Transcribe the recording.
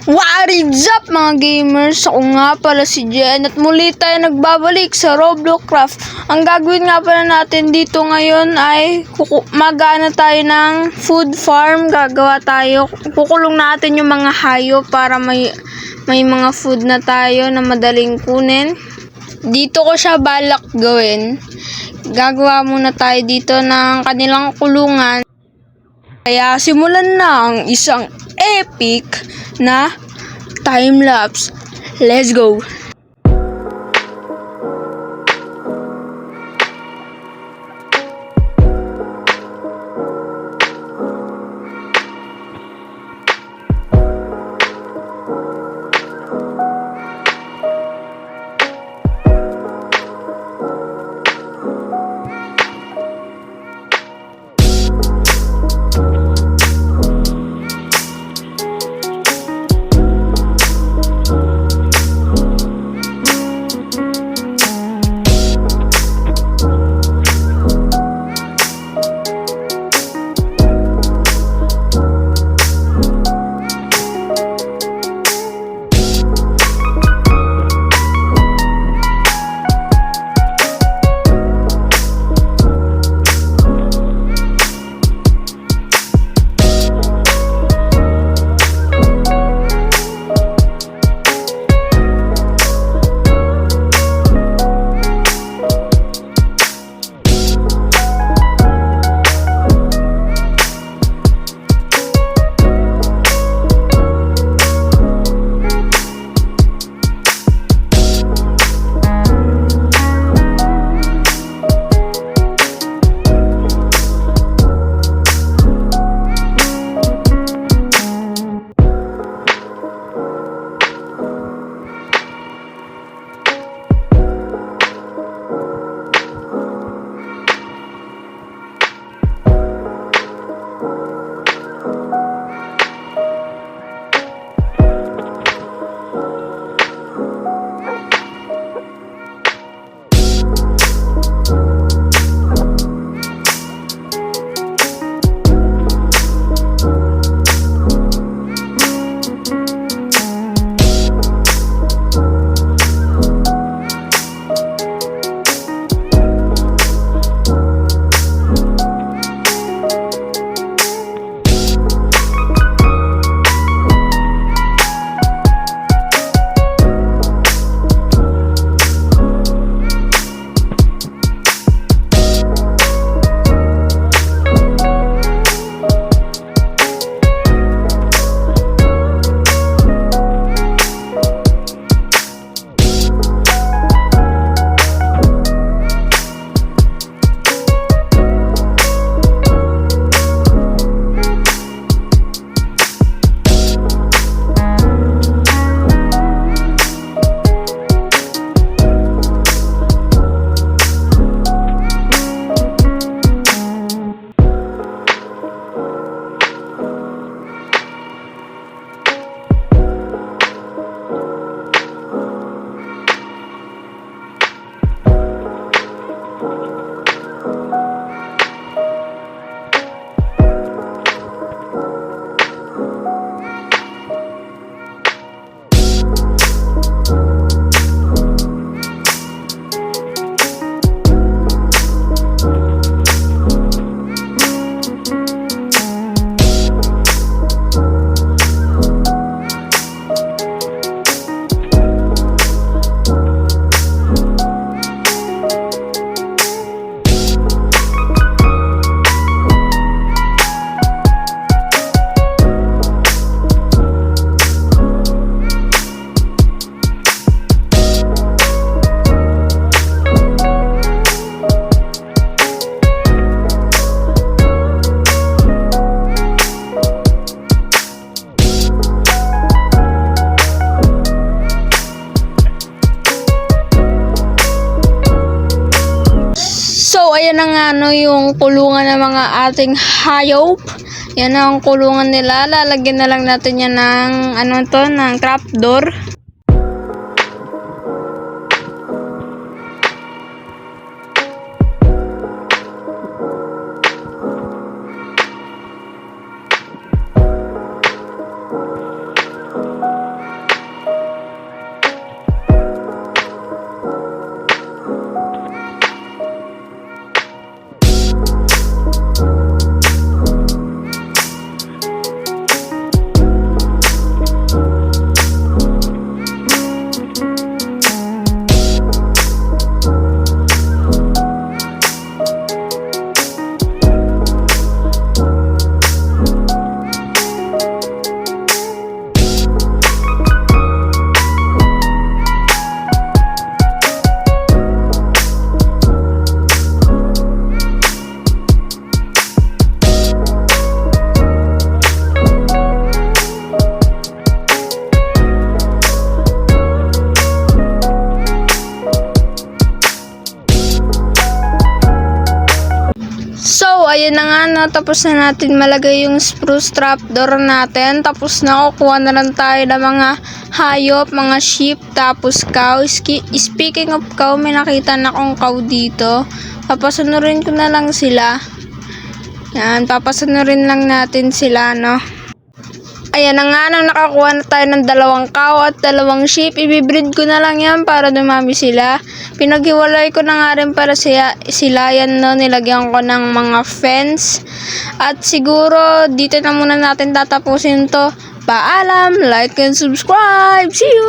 What is up mga gamers? Ako nga pala si Jen at muli tayo nagbabalik sa Roblox Craft. Ang gagawin nga pala natin dito ngayon ay mag-ano tayo ng food farm. Gagawa tayo, kukulong natin yung mga hayop para may mga food na tayo na madaling kunin. Dito ko siya balak gawin. Gagawa muna tayo dito ng kanilang kulungan. Kaya simulan na ang isang epic na time-lapse. Let's go! Ayan na nga yung kulungan ng mga ating hayop. Yan ang kulungan nila. Lalagyan na lang natin yan ng ng trapdoor. tapos na natin malagay yung spruce trapdoor natin. Tapos na, kukuha na lang tayo ng mga hayop, mga sheep, tapos cow. Speaking of cow, may nakita na akong cow dito. Papasunurin ko na lang sila. Yan, papasunurin lang natin sila, no? Ayan na nga, nang nakakuha na tayo ng 2 cow at 2 sheep, ibibreed ko na lang yan para dumami sila. Pinaghiwalay ko na nga rin para sila yan, no, nilagyan ko ng mga fence. At siguro, dito na muna natin tatapusin to. Paalam, like and subscribe. See you!